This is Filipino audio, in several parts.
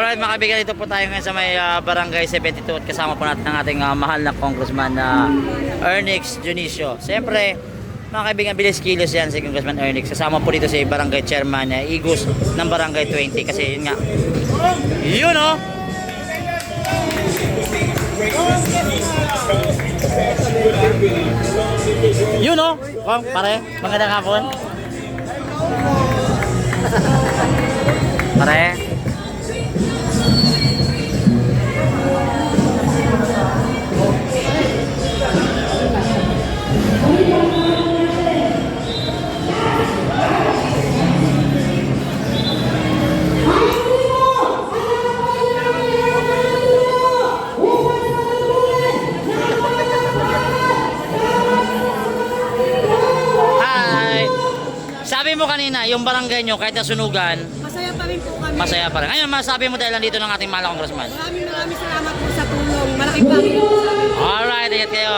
Alright mga kaibigan, ito po tayo ngayon sa may Barangay 72 at kasama po natin ang ating mahal na congressman na Ernix Junicio. Siyempre, mga kaibigan, bilis kilos yan si Congressman Ernix. Kasama po dito si Barangay Chairman Igus ng Barangay 20 kasi yun nga. Yun oh! Yun oh! Kung pare, magandang hapon. Pare. Sabi mo kanina, yung barangay nyo, kahit nasunugan, masaya pa rin po kami. masaya pa rin. Ngayon, masabi mo dahil nandito ng ating mahal na congressman. Maraming salamat po sa tulong. Malaking bagay po sa amin. Alright, ingat kayo.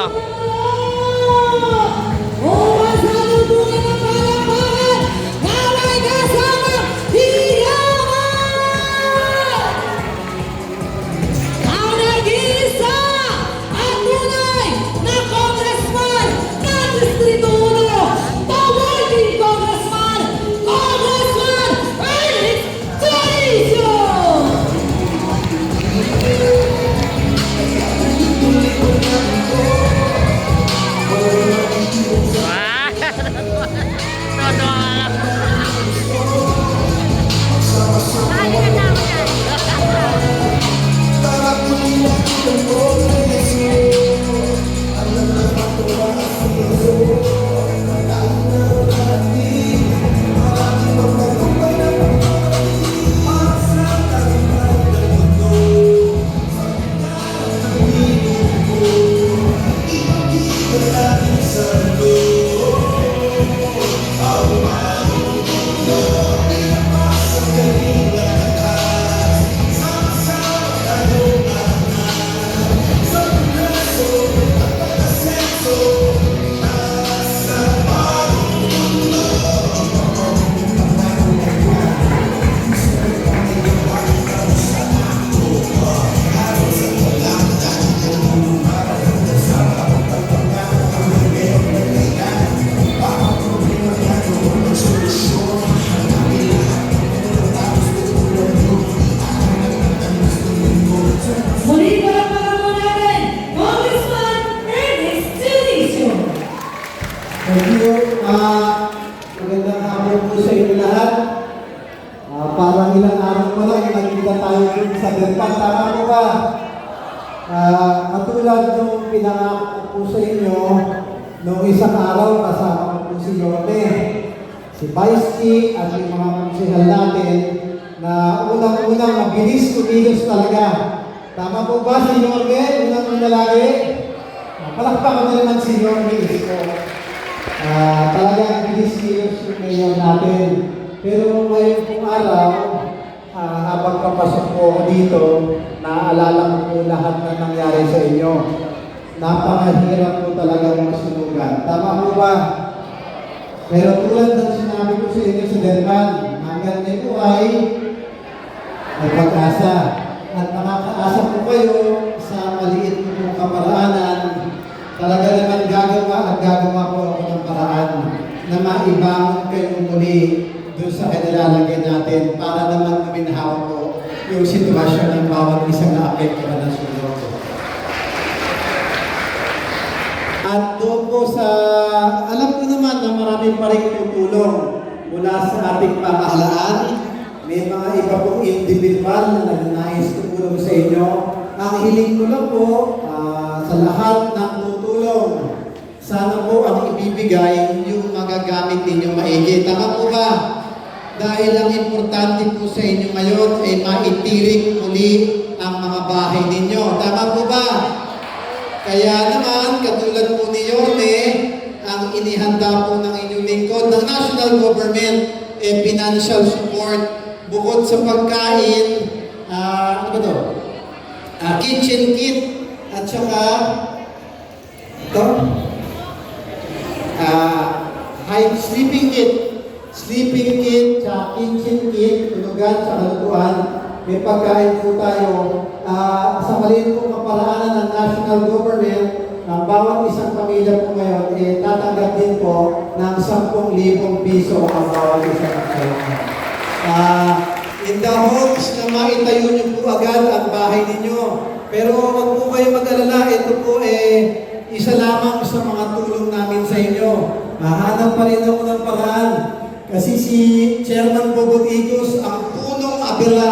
Thank you. Magandang hapon po sa inyo lahat. Parang ilang araw pa lang, nagkita tayo dun sa Derpan. Tama po ba? Katulad nung pinangako po sa inyo, nung isang araw, kasama ko po si Yorme, si Vice King, at yung mga konsehal natin, na unang-unang mabilis kumilos talaga. Tama po ba si Yorme? Unang-una lagi? Palakpakan na naman si Yorme. Talagang bilis-bilis yung ngayon natin. Pero ngayon pong araw, habang kapasok po ako dito, naaalala ko po lahat na nangyari sa inyo. Napakahirap po talagang masunugan. Tama po ba? Pero tulad ng sinabi ko sa inyo sa Derban, hanggang nito ay may pag-asa. At nakakaasa po kayo sa maliit po pong kaparaanan. Talaga naman gagawa po ako ng paraan na maibangon kayo muli doon sa kanilalagyan natin para naman guminhawa po yung sitwasyon ng bawat isang naapektuhan ng sunog. At doon po sa, alam ko naman na marami pa rin tutulong mula sa ating pamahalaan. May mga iba pong individual na nagnanais tutulong sa inyo. Ang hiling ko lang po sa lahat ng tutulong, sana po ang ibibigay yung magagamit ninyo maigi. Tama po ba? Dahil ang importante po sa inyo ngayon ay maitirik muli ang mga bahay ninyo. Tama po ba? Kaya naman, katulad po ni Yorme, ang inihanda po ng inyong lingkod ng national government financial support bukod sa pagkain, ano ba ito? Kitchen kit at saka ito, sleeping kit, kitchen kit, tulugan sa kalutuan, may pagkain po tayo. Sa maliit po kaparaanan ng national government, ang bawat isang pamilya po ngayon, tatanggap din po ng 10,000 piso ang bawat isang pamilya. In the hopes na maitayo niyo po agad ang bahay ninyo. Pero wag po kayo mag-alala, ito po isa lamang sa mga tulong namin sa inyo. Hahanap pa rin ako ng paraan. Kasi si Chairman Bobotigos, ang punong abila,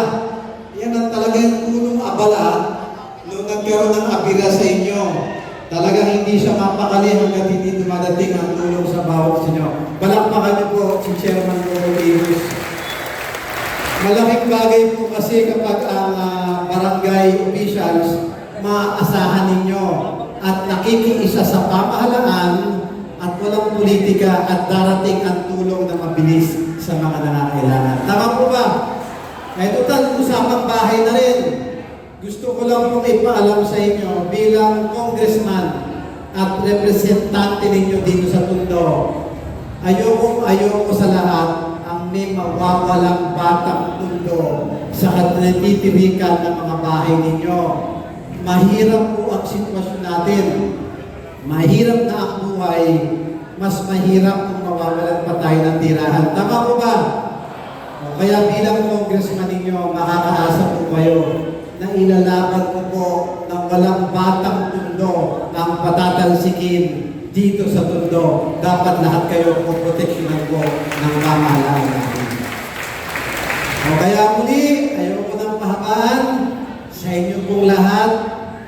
yan ang talagang punong abala nung nagkaroon ng abila sa inyo. Talagang hindi siya mapakali hanggang hindi dumadating ang tulong sa bawat inyo. Palakpakan niyo po si Chairman Bobotigos. Malaking bagay po kasi kapag ang barangay officials maaasahan ninyo at nakikiisa sa pamahalaan at walang politika at darating ang tulong na mabilis sa mga nangangailangan. Tama po ba? Ito usapang bahay na rin. Gusto ko lang pong ipaalam sa inyo bilang congressman at representante ninyo dito sa Tondo. Ayoko sa lahat ang may mawawalang batang Tondo sa katitirikan ng mga bahay ninyo. Mahirap po ang sitwasyon natin. Mahirap na ang buhay, mas mahirap kung mawawalan pa tayo ng tirahan. Tama po ba? Kaya bilang congressman ninyo, makakaasa po kayo na ilalaban ko po ng walang batang Tondo ang patatalsikin dito sa Tondo. Dapat lahat kayo po proteksyonan po ng pamahalaan natin. Kaya muli, ayoko ng pahabaan sa inyo pong lahat.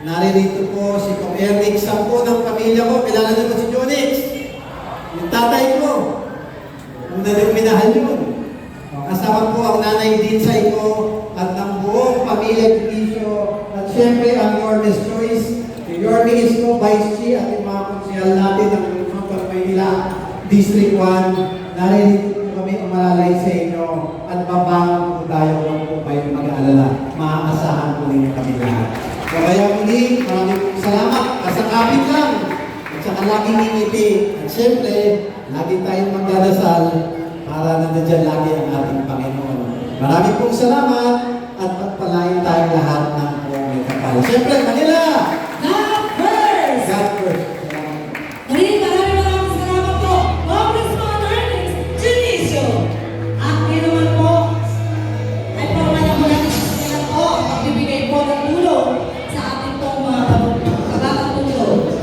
Naririto po si Kong Ernick, 10 ng pamilya ko. Kilala niyo ba si Jonix? Yung tatay ko. Kung minahal yun. Kasama po ang nanay Dinsay ko at ang buong pamilya Junisio. At syempre ang Yormes Choice, si Yorme Isko, Vice Chi, at yung mga konsehal natin ng Luzon, Maynila, District 1. Naririto po kami umalalay sa inyo at babangon po tayo kung po kayo mag-aalala. Maaasahan po ninyo kami lahat. Kaya muli, maraming salamat. Kasakapit lang. At saka laging ngingiti. At syempre, lagi tayong magdadasal para nandiyan lagi ang ating Panginoon. Maraming pong salamat at pagpalain tayong lahat ng buong may kapal. Syempre, Manila! God first! God first. Maraming salamat po, Congressman Ernest Junicio. At ngayon naman po, ay pamana po natin sa po, magbibigay po ng tulong sa ating pong mga kabakatulong.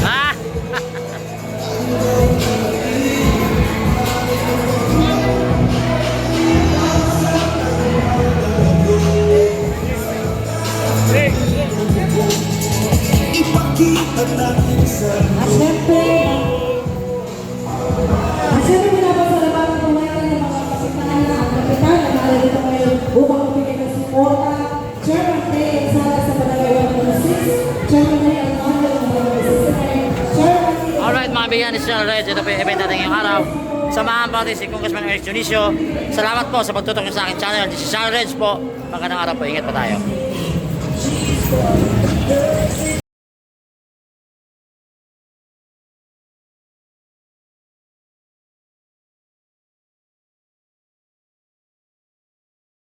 Ah! At syempre, pinapasalamatan po natin ang mga kapitan na ang kapitan na nakalito ngayon upang magbigay ng suporta. Chairman Tay Sala sa Barangay 106, Chairman Tay Alejandro ng Barangay 69, Chairman Tay Alright mga bigyan ni Channel Reds, ito po yung event natin ngayong araw. Samahan pa natin si Congressman Ernest Junicio. Salamat po sa pagtutok niyo sa aking channel. This is Channel Reds po. Magandang araw po. Ingat po tayo.